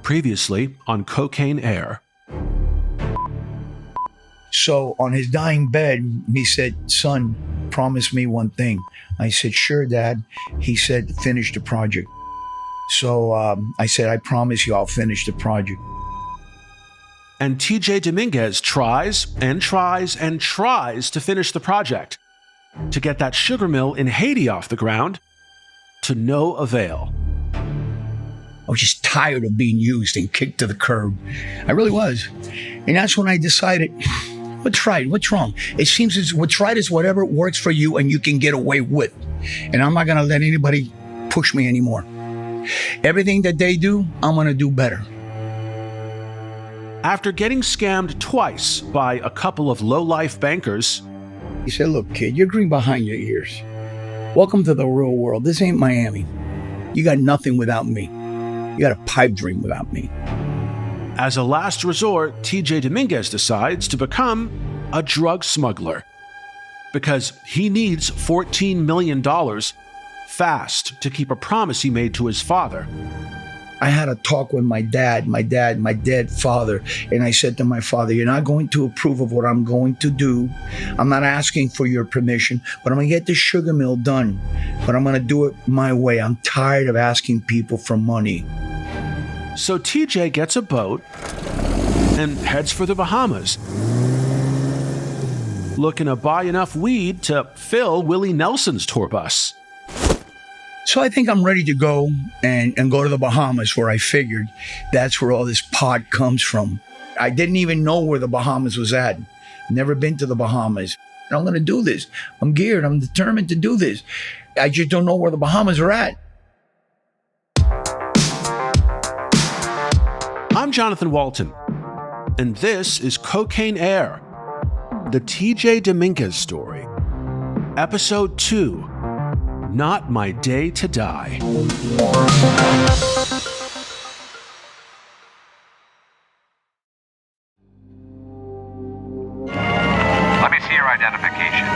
Previously on Cocaine Air. So on his dying bed, he said, "Son, promise me one thing." I said, "Sure, Dad." He said, "Finish the project." So I said, "I promise you I'll finish the project." And TJ Dominguez tries and tries and tries to finish the project, to get that sugar mill in Haiti off the ground, to no avail. I was just tired of being used and kicked to the curb. I really was. And that's when I decided, what's right? What's wrong? It seems as what's right is whatever works for you and you can get away with. And I'm not going to let anybody push me anymore. Everything that they do, I'm going to do better. After getting scammed twice by a couple of low-life bankers, he said, "Look, kid, you're green behind your ears. Welcome to the real world. This ain't Miami. You got nothing without me. You got a pipe dream without me." As a last resort, TJ Dominguez decides to become a drug smuggler because he needs $14 million fast to keep a promise he made to his father. I had a talk with my dead father, and I said to my father, "You're not going to approve of what I'm going to do. I'm not asking for your permission, but I'm going to get the sugar mill done. But I'm going to do it my way. I'm tired of asking people for money." So TJ gets a boat and heads for the Bahamas, looking to buy enough weed to fill Willie Nelson's tour bus. So I think I'm ready to go and go to the Bahamas, where I figured that's where all this pot comes from. I didn't even know where the Bahamas was at. Never been to the Bahamas. I'm going to do this. I'm geared. I'm determined to do this. I just don't know where the Bahamas are at. I'm Jonathan Walton, and this is Cocaine Air, the TJ Dominguez story. Episode 2, Not My Day to Die. Let me see your identification.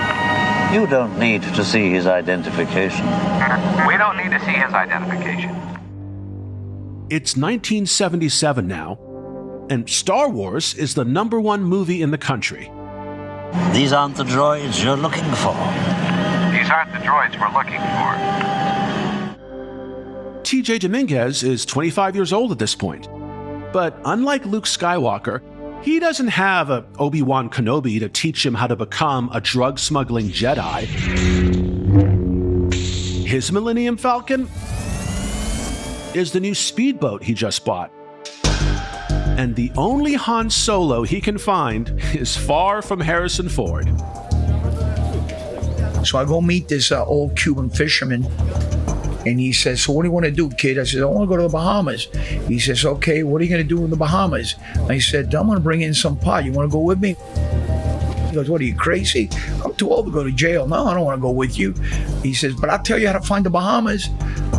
You don't need to see his identification. We don't need to see his identification. It's 1977 now, and Star Wars is the #1 movie in the country. These aren't the droids you're looking for. These aren't the droids we're looking for. TJ Dominguez is 25 years old at this point, but unlike Luke Skywalker, he doesn't have a Obi-Wan Kenobi to teach him how to become a drug-smuggling Jedi. His Millennium Falcon is the new speedboat he just bought. And the only Han Solo he can find is far from Harrison Ford. So I go meet this old Cuban fisherman, and he says, "So what do you want to do, kid?" I said, "I want to go to the Bahamas." He says, "Okay, what are you going to do in the Bahamas?" I said, "I'm going to bring in some pot. You want to go with me?" He goes, "What, are you crazy? I'm too old to go to jail." "No, I don't want to go with you." He says, "But I'll tell you how to find the Bahamas."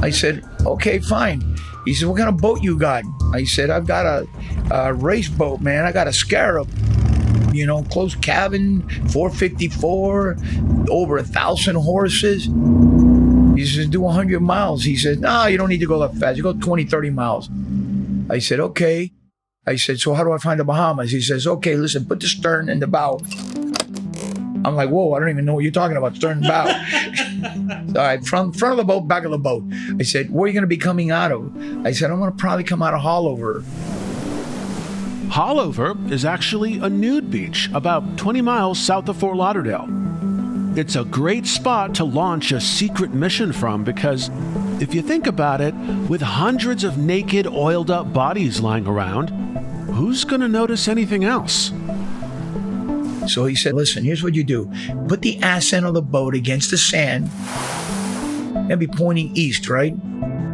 I said, "Okay, fine." He said, "What kind of boat you got?" I said, "I've got a race boat, man. I got a Scarab, closed cabin, 454, over 1,000 horses." He says, "Do 100 miles. He says, "No, you don't need to go that fast. You go 20, 30 miles. I said, "Okay." I said, "So how do I find the Bahamas?" He says, "Okay, listen, put the stern in the bow." I'm like, "Whoa, I don't even know what you're talking about, stern and bow." All right, front of the boat, back of the boat. I said, "Where are you going to be coming out of?" I said, "I'm going to probably come out of Hollover." Hollover is actually a nude beach about 20 miles south of Fort Lauderdale. It's a great spot to launch a secret mission from because, if you think about it, with hundreds of naked, oiled-up bodies lying around, who's going to notice anything else? So he said, "Listen, here's what you do. Put the ass end of the boat against the sand and be pointing east, right?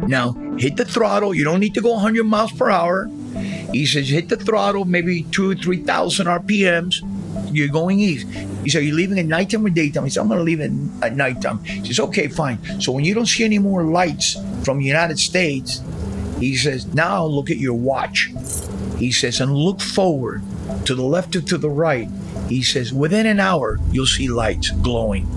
Now, hit the throttle. You don't need to go 100 miles per hour. He says, hit the throttle, maybe 2,000 or 3,000 RPMs. You're going east." He said, "Are you leaving at nighttime or daytime?" He said, "I'm going to leave at nighttime." He says, "Okay, fine. So when you don't see any more lights from the United States," he says, "now look at your watch." He says, "And look forward to the left or to the right." He says, "Within an hour, you'll see lights glowing."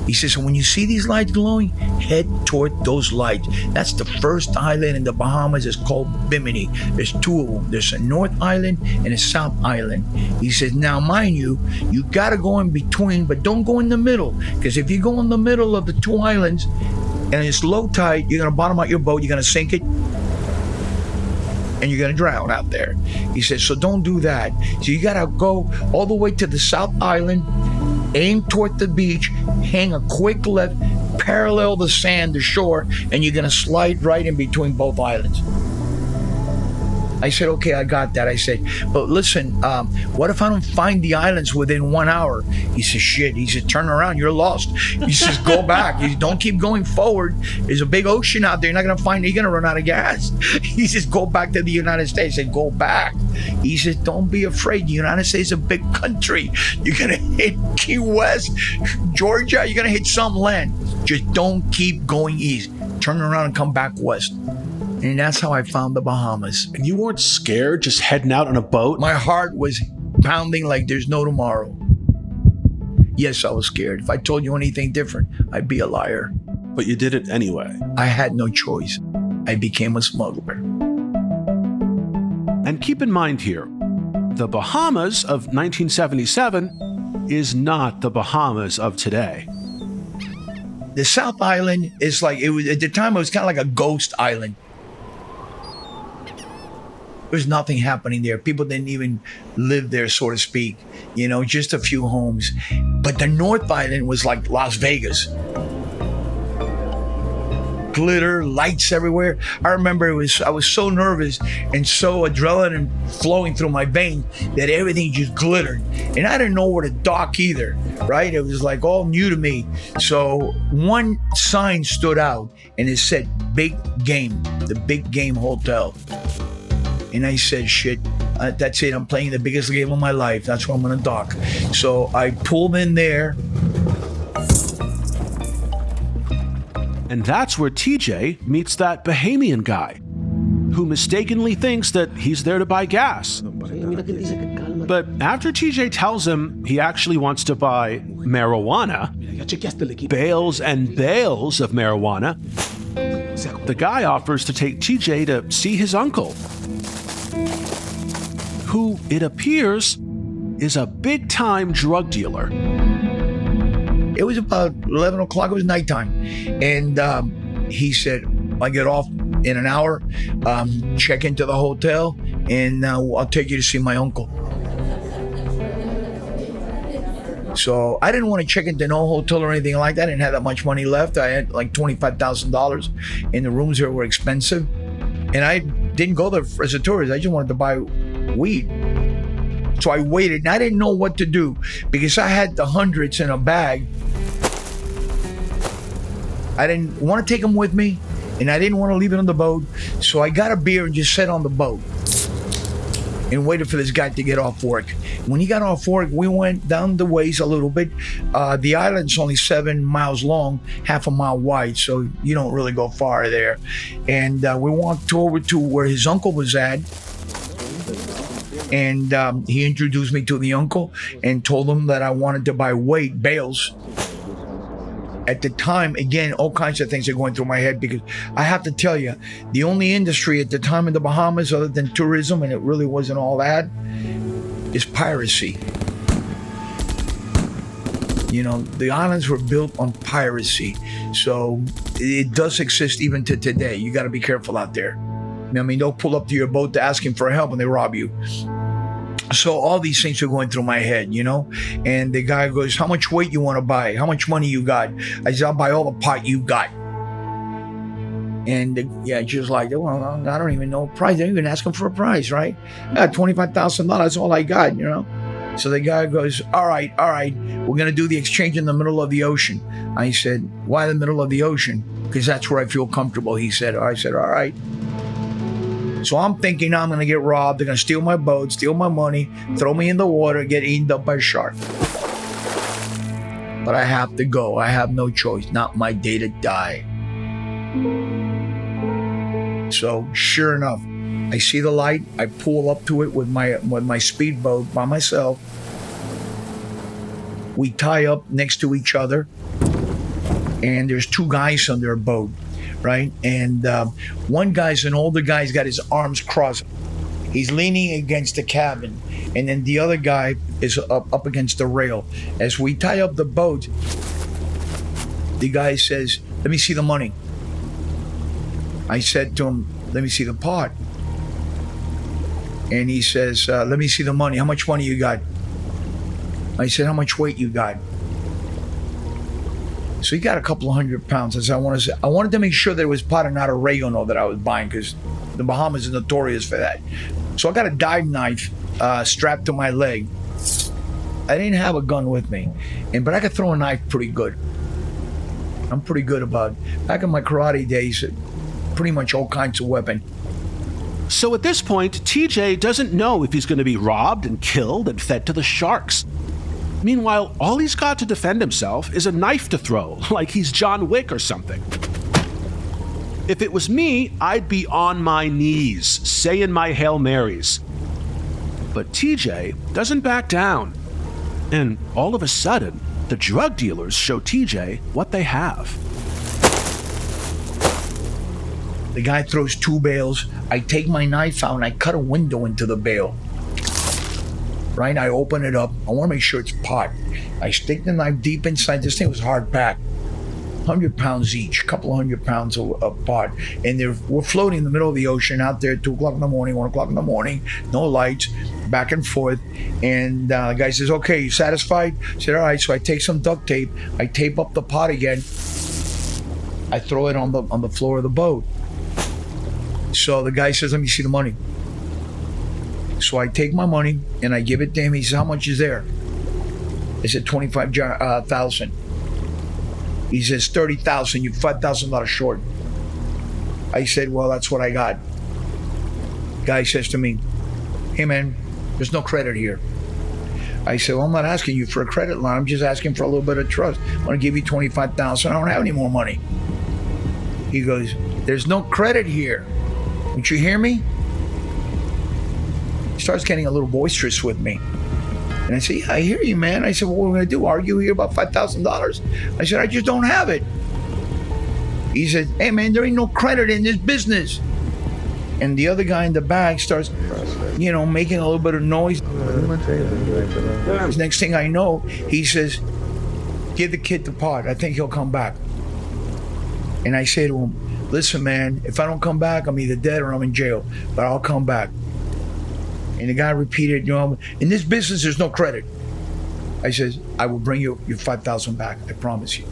He says, so when you see these lights glowing, head toward those lights. That's the first island in the Bahamas. It's called Bimini. There's two of them. There's a North Island and a South Island. He says, now mind you, you got to go in between, but don't go in the middle. Because if you go in the middle of the two islands and it's low tide, you're going to bottom out your boat, you're going to sink it, and you're going to drown out there. He says, so don't do that. So you got to go all the way to the South Island, aim toward the beach, hang a quick left, parallel the sand, the shore, and you're going to slide right in between both islands. I said, okay, I got that. I said, but listen, what if I don't find the islands within 1 hour? He says, shit. He said, turn around. You're lost. He says, go back. He says, don't keep going forward. There's a big ocean out there. You're not going to find it. You're going to run out of gas. He says, go back to the United States. I said, go back. He says, don't be afraid. The United States is a big country. You're going to hit Key West, Georgia. You're going to hit some land. Just don't keep going east. Turn around and come back west. And that's how I found the Bahamas. And you weren't scared just heading out on a boat? My heart was pounding like there's no tomorrow. Yes, I was scared. If I told you anything different, I'd be a liar. But you did it anyway. I had no choice. I became a smuggler. And keep in mind here, the Bahamas of 1977 is not the Bahamas of today. The South Island is like, it was at the time, it was kind of like a ghost island. There's nothing happening there. People didn't even live there, so to speak. You know, just a few homes. But the North Island was like Las Vegas. Glitter, lights everywhere. I remember I was so nervous and so adrenaline flowing through my veins that everything just glittered. And I didn't know where to dock either, right? It was like all new to me. So one sign stood out and it said Big Game, the Big Game Hotel. And I said, shit, that's it. I'm playing the biggest game of my life. That's where I'm going to dock. So I pulled in there. And that's where TJ meets that Bahamian guy who mistakenly thinks that he's there to buy gas. But after TJ tells him he actually wants to buy marijuana, bales and bales of marijuana, the guy offers to take TJ to see his uncle, who, it appears, is a big-time drug dealer. It was about 11 o'clock. It was nighttime. And he said, I get off in an hour, check into the hotel, and I'll take you to see my uncle. So I didn't want to check into no hotel or anything like that. I didn't have that much money left. I had like $25,000, and the rooms there were expensive. And I didn't go there as a tourist. I just wanted to buy weed. So I waited, and I didn't know what to do because I had the hundreds in a bag. I didn't want to take them with me, and I didn't want to leave it on the boat. So I got a beer and just sat on the boat and waited for this guy to get off work. When he got off work, we went down the ways a little bit. The island's only 7 miles long, half a mile wide, so you don't really go far there. And we walked over to where his uncle was at. And he introduced me to the uncle and told him that I wanted to buy weight bales. At the time, again, all kinds of things are going through my head because I have to tell you, the only industry at the time in the Bahamas other than tourism, and it really wasn't all that, is piracy. You know, the islands were built on piracy. So it does exist even to today. You got to be careful out there. I mean, they'll pull up to your boat to ask him for help and they rob you. So all these things are going through my head, you know? And the guy goes, how much weight you want to buy? How much money you got? I said, I'll buy all the pot you got. And just like, well, I don't even know price. They're even asking for a price, right? I got $25,000. That's all I got, you know? So the guy goes, all right. We're going to do the exchange in the middle of the ocean. I said, why the middle of the ocean? Because that's where I feel comfortable. He said, I said, all right. So I'm thinking I'm going to get robbed. They're going to steal my boat, steal my money, throw me in the water, get eaten up by a shark. But I have to go. I have no choice. Not my day to die. So sure enough, I see the light. I pull up to it with my speedboat by myself. We tie up next to each other. and there's two guys on their boat, right? And one guy's an older guy. He's got his arms crossed. He's leaning against the cabin, and then the other guy is up against the rail. As we tie up the boat, the guy says, "Let me see the money." I said to him, "Let me see the pot." And he says, "Let me see the money. How much money you got?" I said, "How much weight you got?" So he got a couple of 100 pounds. I said, I wanted to make sure that it was pot and not oregano that I was buying, because the Bahamas is notorious for that. So I got a dive knife strapped to my leg. I didn't have a gun with me, but I could throw a knife pretty good. I'm pretty good about it. Back in my karate days, pretty much all kinds of weapon. So at this point, TJ doesn't know if he's going to be robbed and killed and fed to the sharks. Meanwhile, all he's got to defend himself is a knife to throw, like he's John Wick or something. If it was me, I'd be on my knees, saying my Hail Marys. But TJ doesn't back down. And all of a sudden, the drug dealers show TJ what they have. The guy throws 2 bales. I take my knife out and I cut a window into the bale. Right? I open it up. I want to make sure it's pot. I stick the knife deep inside. This thing was hard packed. 100 pounds each, a couple of 100 pounds of pot. And we're floating in the middle of the ocean out there, 2 o'clock in the morning, 1 o'clock in the morning, no lights, back and forth. And the guy says, "Okay, you satisfied?" I said, "All right." So I take some duct tape. I tape up the pot again. I throw it on the floor of the boat. So the guy says, "Let me see the money." So I take my money and I give it to him. He says, "How much is there?" I said, 25,000. He says, 30,000. You're $5,000 short. I said, "Well, that's what I got." Guy says to me, "Hey man, there's no credit here." I said, "Well, I'm not asking you for a credit line. I'm just asking for a little bit of trust. I want to give you 25,000. I don't have any more money." He goes, "There's no credit here. Don't you hear me?" He starts getting a little boisterous with me. And I said, "Yeah, I hear you, man." I said, "What are we going to do? Argue here about $5,000? I said, "I just don't have it." He said, "Hey, man, there ain't no credit in this business." And the other guy in the back starts, making a little bit of noise. Next thing I know, he says, "Give the kid the pot. I think he'll come back." And I say to him, "Listen, man, if I don't come back, I'm either dead or I'm in jail, but I'll come back." And the guy repeated, "In this business, there's no credit." I says, "I will bring you your 5,000 back. I promise you."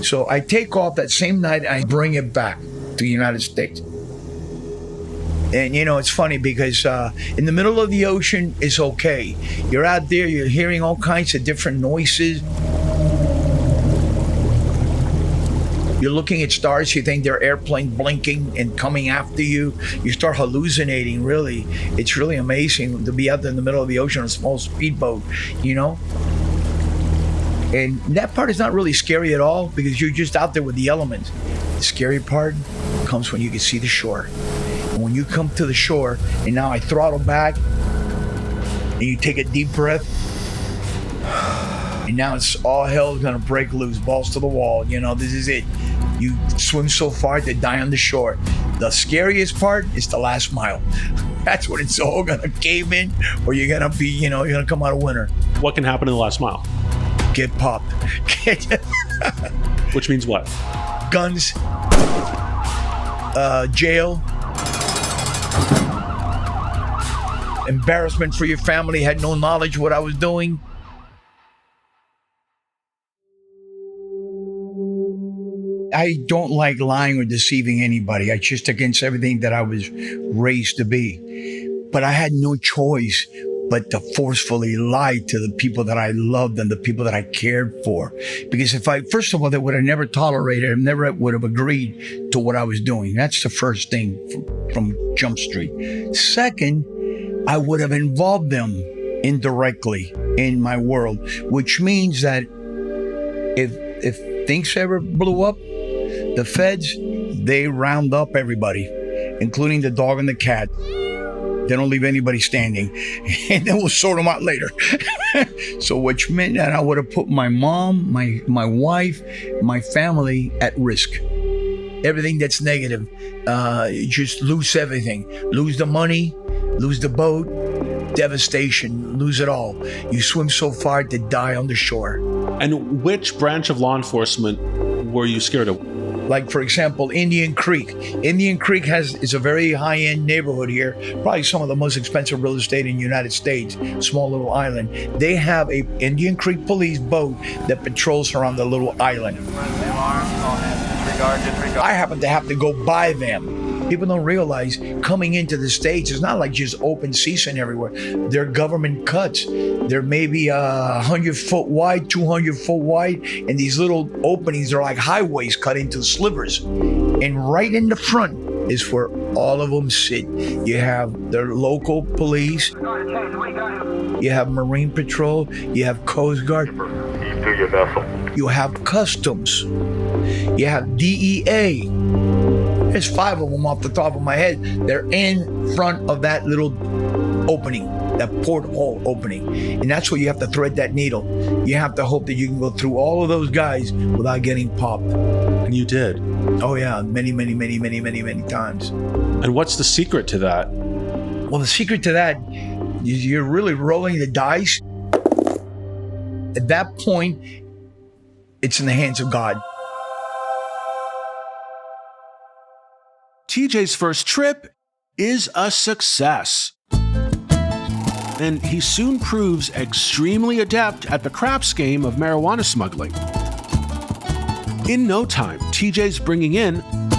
So I take off that same night and I bring it back to the United States. And it's funny because in the middle of the ocean, it's okay. You're out there, you're hearing all kinds of different noises. You're looking at stars, you think they're airplanes blinking and coming after you. You start hallucinating, really. It's really amazing to be out there in the middle of the ocean on a small speedboat, And that part is not really scary at all because you're just out there with the elements. The scary part comes when you can see the shore. And when you come to the shore, and now I throttle back, and you take a deep breath, and now it's all hell gonna break loose, balls to the wall. This is it. You swim so far to die on the shore. The scariest part is the last mile. That's when it's all gonna cave in, or you're gonna be, you're gonna come out a winner. What can happen in the last mile? Get popped. Which means what? Guns, jail, embarrassment for your family, had no knowledge what I was doing. I don't like lying or deceiving anybody. I just against everything that I was raised to be. But I had no choice but to forcefully lie to the people that I loved and the people that I cared for. Because first of all, they would have never tolerated and never would have agreed to what I was doing. That's the first thing from Jump Street. Second, I would have involved them indirectly in my world, which means that if things ever blew up, the feds, they round up everybody, including the dog and the cat. They don't leave anybody standing. And then we'll sort them out later. So which meant that I would have put my mom, my wife, my family at risk. Everything that's negative, just lose everything. Lose the money, lose the boat, devastation, lose it all. You swim so far to die on the shore. And which branch of law enforcement were you scared of? Like, for example, Indian Creek. Indian Creek is a very high-end neighborhood here, probably some of the most expensive real estate in the United States, small little island. They have a Indian Creek police boat that patrols around the little island. I happen to have to go by them. People don't realize coming into the States, it's not like just open season everywhere. They're government cuts. They're maybe 100 foot wide, 200 foot wide, and these little openings are like highways cut into slivers. And right in the front is where all of them sit. You have their local police, you have Marine Patrol, you have Coast Guard, you have Customs, you have DEA. There's 5 of them off the top of my head. They're in front of that little opening, that porthole opening. And that's where you have to thread that needle. You have to hope that you can go through all of those guys without getting popped. And you did. Oh yeah, many times. And what's the secret to that? Well, the secret to that is you're really rolling the dice. At that point, it's in the hands of God. TJ's first trip is a success. And he soon proves extremely adept at the craps game of marijuana smuggling. In no time, TJ's bringing in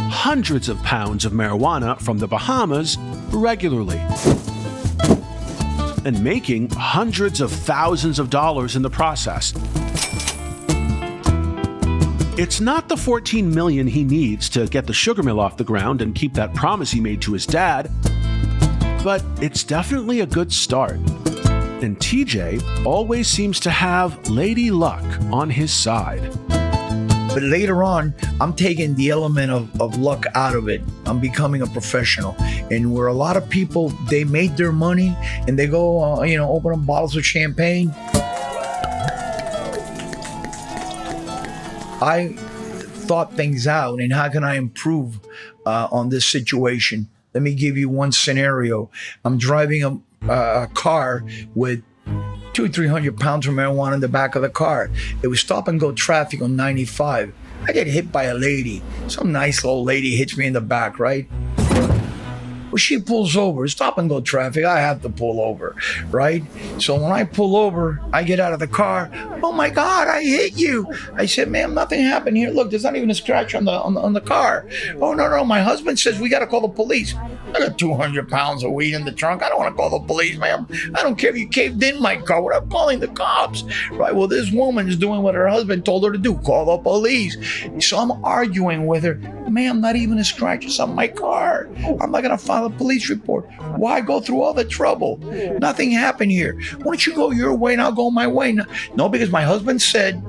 hundreds of pounds of marijuana from the Bahamas regularly and making hundreds of thousands of dollars in the process. It's not the $14 million he needs to get the sugar mill off the ground and keep that promise he made to his dad, but it's definitely a good start. And TJ always seems to have Lady Luck on his side. But later on, I'm taking the element of luck out of it. I'm becoming a professional. And where a lot of people, they made their money and they go, open up bottles of champagne. I thought things out and how can I improve on this situation? Let me give you one scenario. I'm driving a car with 200-300 pounds of marijuana in the back of the car. It was stop and go traffic on 95. I get hit by a lady. Some nice old lady hits me in the back, right? Well, she pulls over. Stop and go traffic. I have to pull over, right? So when I pull over, I get out of the car. Oh my God, I hit you. I said, ma'am, nothing happened here. Look, there's not even a scratch on the car. Oh, no. My husband says we got to call the police. I got 200 pounds of weed in the trunk. I don't want to call the police, ma'am. I don't care if you caved in my car. What I'm calling the cops, right? Well, this woman is doing what her husband told her to do. Call the police. So I'm arguing with her. Ma'am, not even a scratch is on my car. I'm not going to file a police report. Why go through all the trouble? Nothing happened here. Why don't you go your way and I'll go my way? No, because my husband said,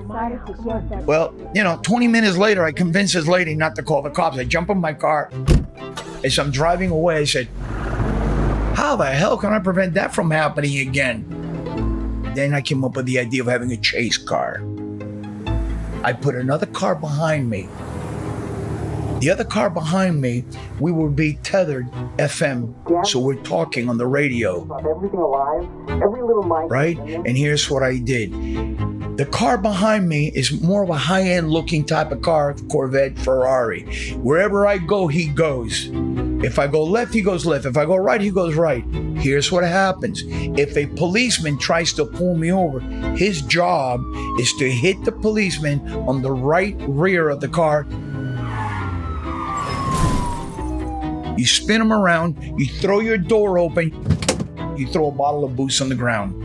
well, 20 minutes later, I convinced this lady not to call the cops. I jump in my car. As I'm driving away, I said, how the hell can I prevent that from happening again? Then I came up with the idea of having a chase car. I put another car behind me. The other car behind me, we would be tethered FM. So we're talking on the radio. Everything alive, every little life. Right? And here's what I did. The car behind me is more of a high-end looking type of car, Corvette, Ferrari. Wherever I go, he goes. If I go left, he goes left. If I go right, he goes right. Here's what happens. If a policeman tries to pull me over, his job is to hit the policeman on the right rear of the car. You spin him around, you throw your door open, you throw a bottle of booze on the ground.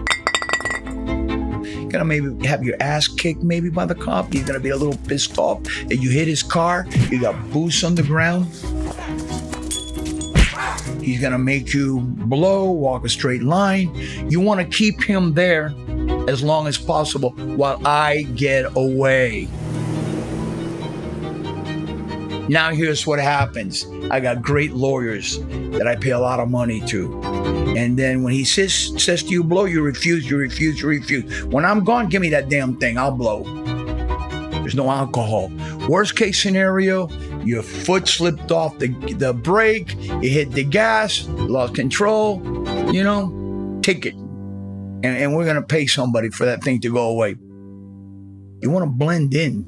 You're gonna maybe have your ass kicked maybe by the cop. You're gonna be a little pissed off that you hit his car, you got booze on the ground. He's gonna make you blow, walk a straight line. You wanna keep him there as long as possible while I get away. Now here's what happens. I got great lawyers that I pay a lot of money to. And then when he says to you blow, you refuse. When I'm gone, give me that damn thing. I'll blow. There's no alcohol. Worst case scenario, your foot slipped off the brake, you hit the gas, lost control, ticket. And we're going to pay somebody for that thing to go away. You want to blend in.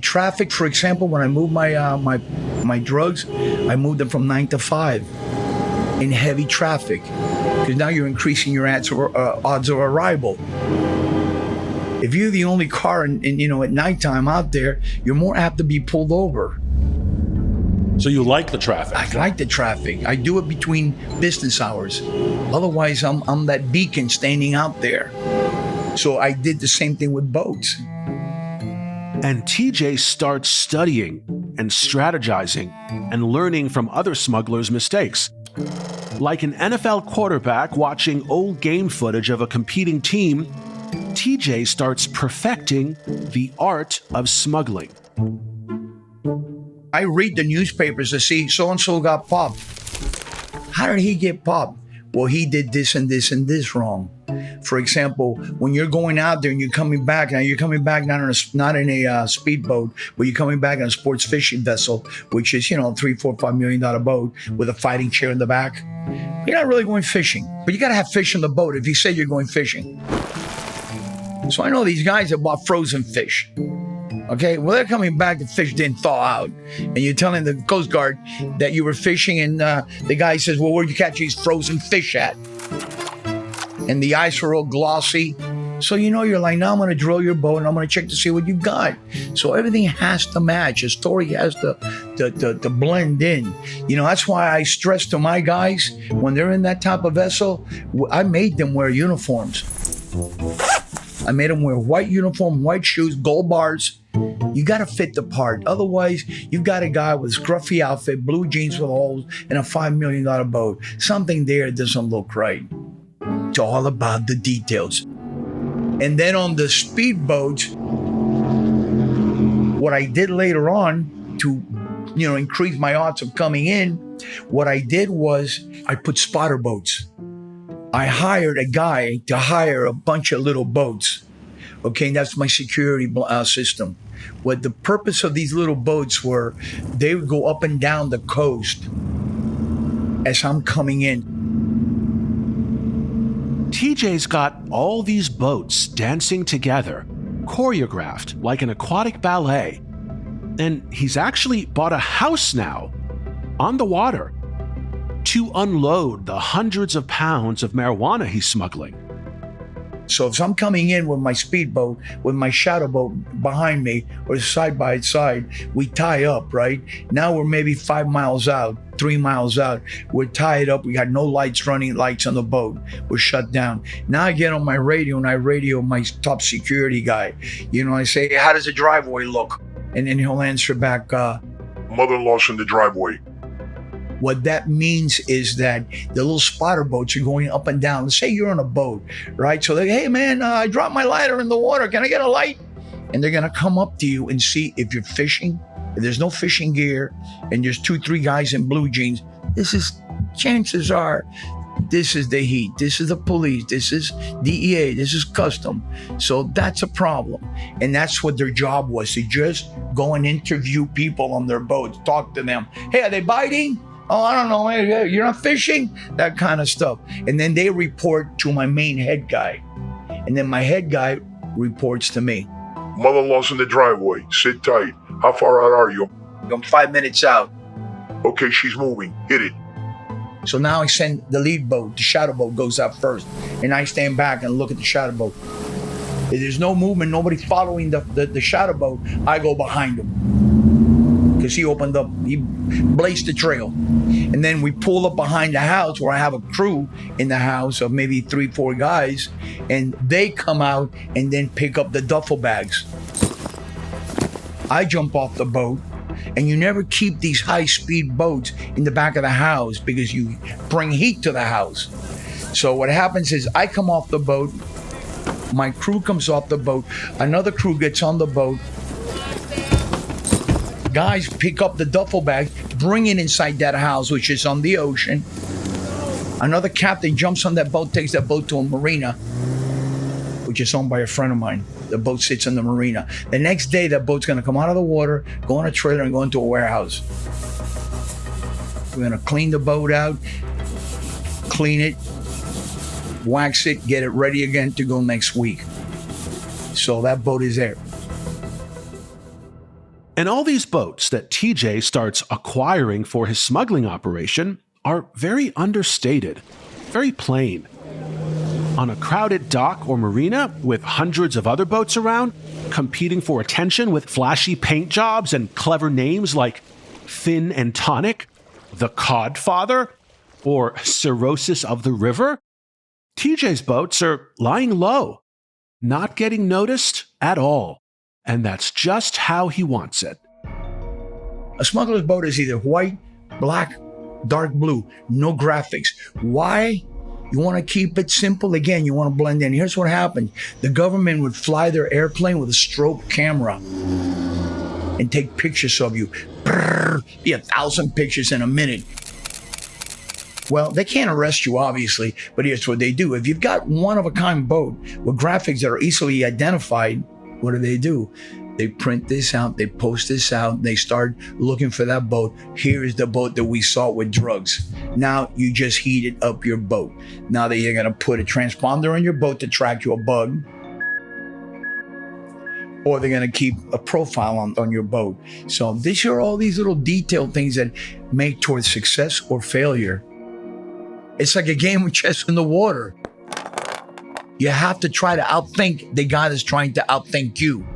Traffic, for example, when I moved my drugs, I moved them from 9 to 5 in heavy traffic. Because now you're increasing your odds of arrival. If you're the only car at nighttime out there, you're more apt to be pulled over. So you like the traffic? I like the traffic. I do it between business hours. Otherwise, I'm that beacon standing out there. So I did the same thing with boats. And TJ starts studying and strategizing and learning from other smugglers' mistakes. Like an NFL quarterback watching old game footage of a competing team, TJ starts perfecting the art of smuggling. I read the newspapers to see so-and-so got popped. How did he get popped? Well, he did this and this and this wrong. For example, when you're going out there and you're coming back, not in a speedboat, but you're coming back on a sports fishing vessel, which is, $3, $4, $5 million boat with a fighting chair in the back. You're not really going fishing, but you got to have fish in the boat if you say you're going fishing. So I know these guys that bought frozen fish. Okay, well, they're coming back, the fish didn't thaw out. And you're telling the Coast Guard that you were fishing, and the guy says, well, where'd you catch these frozen fish at? And the ice were all glossy. So you're like, now I'm going to drill your boat and I'm going to check to see what you got. So everything has to match. The story has to blend in. That's why I stress to my guys, when they're in that type of vessel, I made them wear uniforms. I made them wear white uniform, white shoes, gold bars. You got to fit the part. Otherwise, you've got a guy with a scruffy outfit, blue jeans with holes, and a $5 million boat. Something there doesn't look right. It's all about the details. And then on the speedboats, what I did later on to, increase my odds of coming in, what I did was I put spotter boats. I hired a guy to hire a bunch of little boats. Okay, that's my security system. What the purpose of these little boats were, they would go up and down the coast as I'm coming in. TJ's got all these boats dancing together, choreographed like an aquatic ballet. And he's actually bought a house now on the water to unload the hundreds of pounds of marijuana he's smuggling. So if I'm coming in with my speedboat, with my shadow boat behind me, or side by side, we tie up, right? Now we're maybe 5 miles out, 3 miles out. We're tied up. We got no lights on the boat. We're shut down. Now I get on my radio and I radio my top security guy. I say, how does the driveway look? And then he'll answer back, mother-in-law's in the driveway. What that means is that the little spotter boats are going up and down. Let's say you're on a boat, right? So hey man, I dropped my lighter in the water. Can I get a light? And they're gonna come up to you and see if you're fishing. If there's no fishing gear and there's 2-3 guys in blue jeans, chances are, this is the heat. This is the police. This is DEA. This is custom. So that's a problem. And that's what their job was, to just go and interview people on their boats, talk to them. Hey, are they biting? Oh, I don't know. Hey, you're not fishing? That kind of stuff. And then they report to my main head guy. And then my head guy reports to me. Mother-in-law's in the driveway. Sit tight. How far out are you? I'm 5 minutes out. Okay, she's moving. Hit it. So now I send the lead boat. The shadow boat goes out first. And I stand back and look at the shadow boat. If there's no movement, nobody following the shadow boat, I go behind him. Because he blazed the trail. And then we pull up behind the house where I have a crew in the house of maybe 3-4 guys, and they come out and then pick up the duffel bags. I jump off the boat, and you never keep these high-speed boats in the back of the house because you bring heat to the house. So what happens is I come off the boat, my crew comes off the boat, another crew gets on the boat, Guys pick up the duffel bag, bring it inside that house, which is on the ocean. Another captain jumps on that boat, takes that boat to a marina, which is owned by a friend of mine. The boat sits in the marina. The next day, that boat's going to come out of the water, go on a trailer, and go into a warehouse. We're going to clean the boat out, clean it, wax it, get it ready again to go next week. So that boat is there. And all these boats that TJ starts acquiring for his smuggling operation are very understated, very plain. On a crowded dock or marina with hundreds of other boats around, competing for attention with flashy paint jobs and clever names like Thin and Tonic, the Codfather, or Cirrhosis of the River, TJ's boats are lying low, not getting noticed at all. And that's just how he wants it. A smuggler's boat is either white, black, dark blue, no graphics. Why? You want to keep it simple. Again, you want to blend in. Here's what happened. The government would fly their airplane with a strobe camera and take pictures of you. Be 1,000 pictures in a minute. Well, they can't arrest you, obviously, but here's what they do. If you've got one-of-a-kind boat with graphics that are easily identified, what do? They print this out, they post this out, they start looking for that boat. Here is the boat that we saw with drugs. Now you just heated up your boat. Now that you're gonna put a transponder on your boat to track you a bug, or they're gonna keep a profile on your boat. So these are all these little detailed things that make towards success or failure. It's like a game of chess in the water. You have to try to outthink the guy that's trying to outthink you.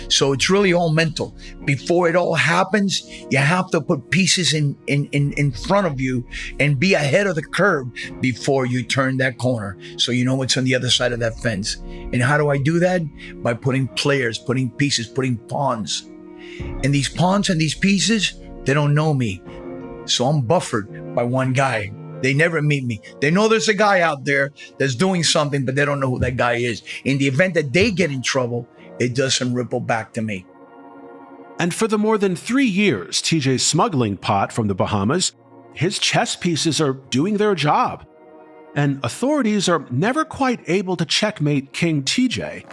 So it's really all mental. Before it all happens, you have to put pieces in front of you and be ahead of the curve before you turn that corner. So you know what's on the other side of that fence. And how do I do that? By putting players, putting pieces, putting pawns. And these pawns and these pieces, they don't know me. So I'm buffered by one guy. They never meet me. They know there's a guy out there that's doing something, but they don't know who that guy is. In the event that they get in trouble, it doesn't ripple back to me. And for the more than 3 years TJ's smuggling pot from the Bahamas, his chess pieces are doing their job. And authorities are never quite able to checkmate King TJ.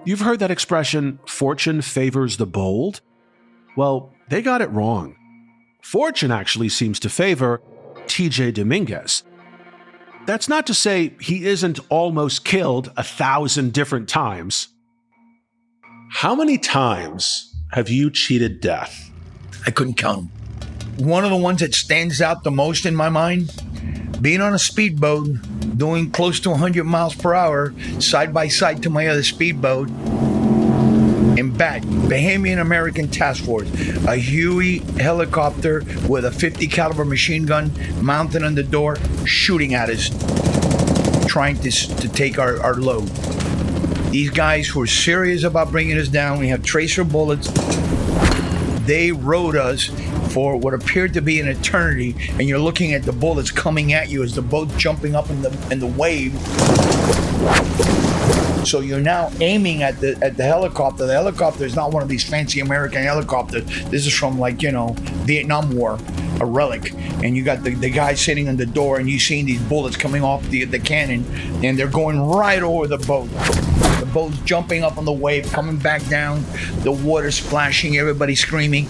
You've heard that expression, fortune favors the bold? Well, they got it wrong. Fortune actually seems to favor TJ Dominguez. That's not to say he isn't almost killed 1,000 different times. How many times have you cheated death? I couldn't count them. One of the ones that stands out the most in my mind, being on a speedboat, doing close to 100 miles per hour, side by side to my other speedboat, in back, Bahamian American Task Force, a Huey helicopter with a .50 caliber machine gun mounted on the door, shooting at us, trying to take our load. These guys were serious about bringing us down. We have tracer bullets. They rode us for what appeared to be an eternity, and you're looking at the bullets coming at you as the boat jumping up in the wave. So you're now aiming at the helicopter. The helicopter is not one of these fancy American helicopters. This is from Vietnam War, a relic. And you got the guy sitting on the door, and you seeing these bullets coming off the cannon, and they're going right over the boat. The boat's jumping up on the wave, coming back down, the water splashing, everybody screaming.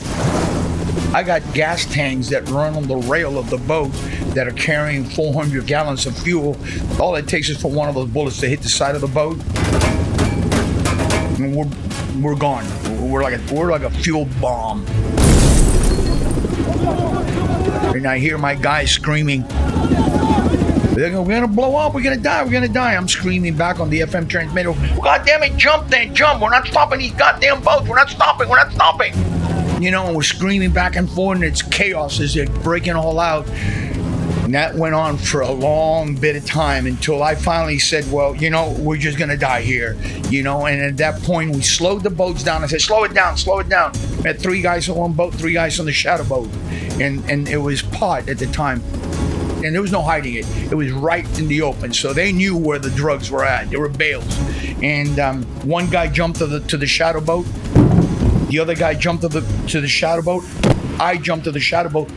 I got gas tanks that run on the rail of the boat that are carrying 400 gallons of fuel. All it takes is for one of those bullets to hit the side of the boat, and we're gone. We're like a fuel bomb. And I hear my guys screaming, "We're gonna blow up, we're gonna die. I'm screaming back on the FM transmitter, "God damn it, jump then, jump. We're not stopping these goddamn boats. We're not stopping. You know, and we're screaming back and forth, and it's chaos as they're breaking all out. And that went on for a long bit of time until I finally said, well, we're just going to die here. And at that point, we slowed the boats down. I said, slow it down. We had 3 guys on one boat, 3 guys on the shadow boat. And it was pot at the time. And there was no hiding it. It was right in the open. So they knew where the drugs were at. They were bales. And one guy jumped to the shadow boat. The other guy jumped to the shadow boat. I jumped to the shadow boat.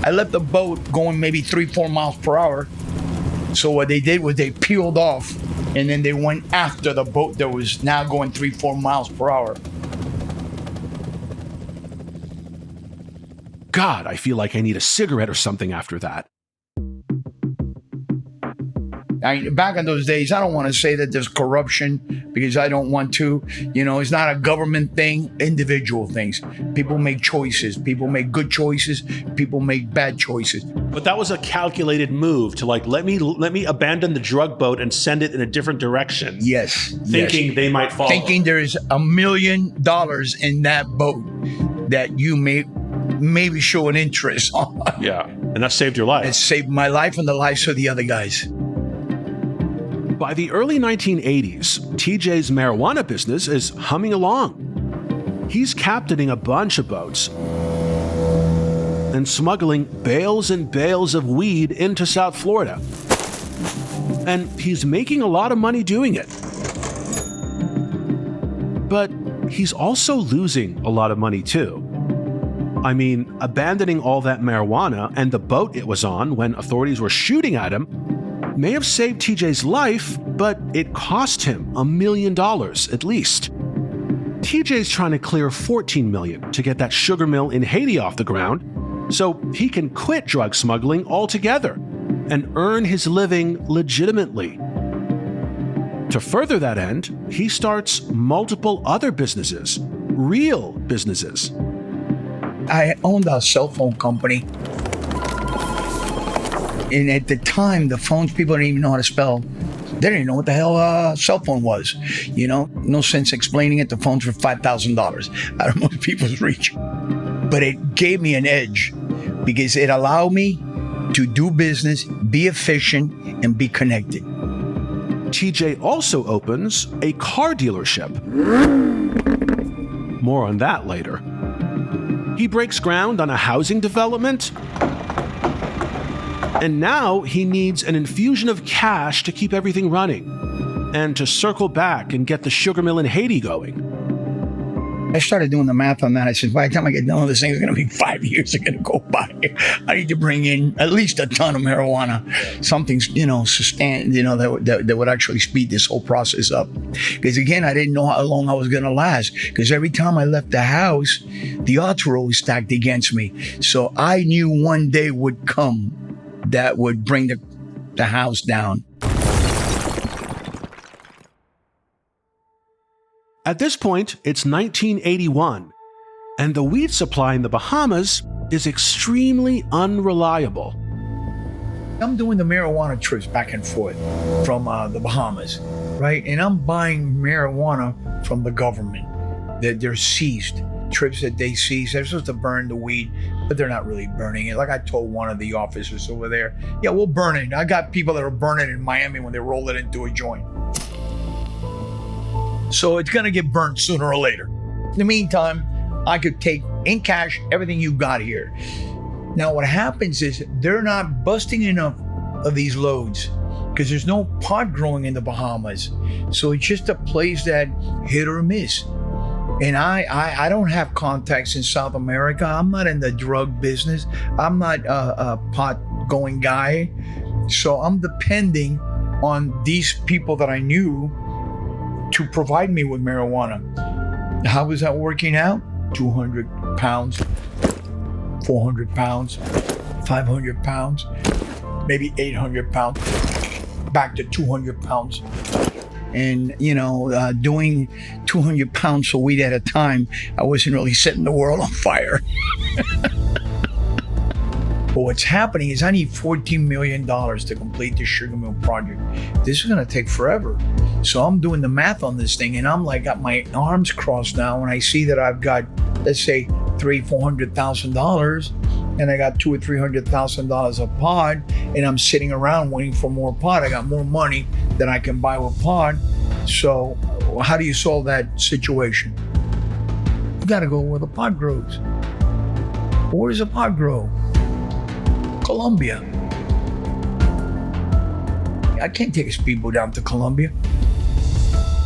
I left the boat going maybe 3-4 miles per hour. So what they did was they peeled off, and then they went after the boat that was now going 3-4 miles per hour. God, I feel like I need a cigarette or something after that. Back in those days, I don't want to say that there's corruption because I don't want to. It's not a government thing, individual things. People make choices. People make good choices. People make bad choices. But that was a calculated move to let me abandon the drug boat and send it in a different direction. Yes. Thinking they might follow. Thinking there's $1 million in that boat that you may maybe show an interest on. Yeah, and that saved your life. It saved my life and the lives of the other guys. By the early 1980s, TJ's marijuana business is humming along. He's captaining a bunch of boats and smuggling bales and bales of weed into South Florida. And he's making a lot of money doing it. But he's also losing a lot of money too. I mean, abandoning all that marijuana and the boat it was on when authorities were shooting at him may have saved TJ's life, but it cost him $1 million at least. TJ's trying to clear $14 million to get that sugar mill in Haiti off the ground so he can quit drug smuggling altogether and earn his living legitimately. To further that end, he starts multiple other businesses, real businesses. I owned a cell phone company. And at the time, the phones, people didn't even know how to spell. They didn't even know what the hell a cell phone was. No sense explaining it. The phones were $5,000 out of most people's reach. But it gave me an edge because it allowed me to do business, be efficient, and be connected. TJ also opens a car dealership. More on that later. He breaks ground on a housing development. And now he needs an infusion of cash to keep everything running and to circle back and get the sugar mill in Haiti going. I started doing the math on that. I said, by the time I get done with this thing, it's going to be 5 years are going to go by. I need to bring in at least a ton of marijuana, something, sustained, that would actually speed this whole process up. Because again, I didn't know how long I was going to last. Because every time I left the house, the odds were always stacked against me. So I knew one day would come that would bring the house down. At this point, it's 1981, and the weed supply in the Bahamas is extremely unreliable. I'm doing the marijuana trips back and forth from the Bahamas, right? And I'm buying marijuana from the government. They're seized. Trips that they seize. They're supposed to burn the weed, but they're not really burning it. Like I told one of the officers over there, yeah, we'll burn it. I got people that are burning in Miami when they roll it into a joint. So it's going to get burnt sooner or later. In the meantime, I could take in cash everything you got here. Now what happens is they're not busting enough of these loads because there's no pot growing in the Bahamas. So it's just a place that hit or miss. And I don't have contacts in South America. I'm not in the drug business. I'm not a pot going guy. So I'm depending on these people that I knew to provide me with marijuana. How is that working out? 200 pounds, 400 pounds, 500 pounds, maybe 800 pounds, back to 200 pounds. And, doing 200 pounds of weed at a time, I wasn't really setting the world on fire. But what's happening is I need $14 million to complete the sugar mill project. This is going to take forever. So I'm doing the math on this thing, and I'm got my arms crossed now, and I see that I've got, let's say, $300,000-$400,000, and I got $200,000 or $300,000 a pod, and I'm sitting around waiting for more pod. I got more money than I can buy with pod. So how do you solve that situation? You got to go where the pod grows. Where does a pod grow? Colombia. I can't take a speedboat down to Colombia.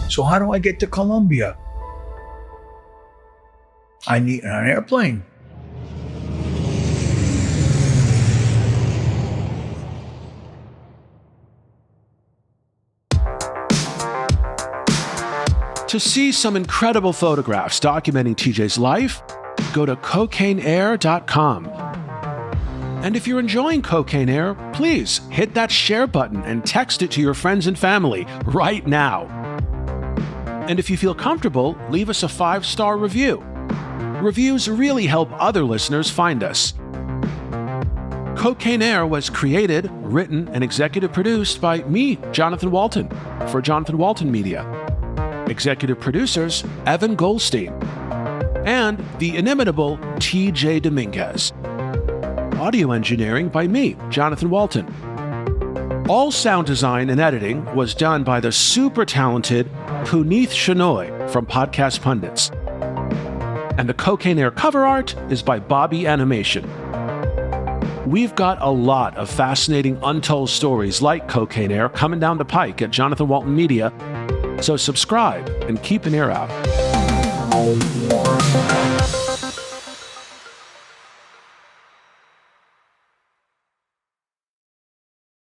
So how do I get to Colombia? I need an airplane. To see some incredible photographs documenting TJ's life, go to cocaineair.com. And if you're enjoying Cocaine Air, please hit that share button and text it to your friends and family right now. And if you feel comfortable, leave us a 5-star review. Reviews really help other listeners find us. Cocaine Air was created, written, and executive produced by me, Jonathan Walton, for Jonathan Walton Media. Executive producers, Evan Goldstein, and the inimitable TJ Dominguez. Audio engineering by me, Jonathan Walton. All sound design and editing was done by the super talented Puneeth Shenoy from Podcast Pundits. And the Cocaine Air cover art is by Bobby Animation. We've got a lot of fascinating untold stories like Cocaine Air coming down the pike at Jonathan Walton Media, so subscribe and keep an ear out.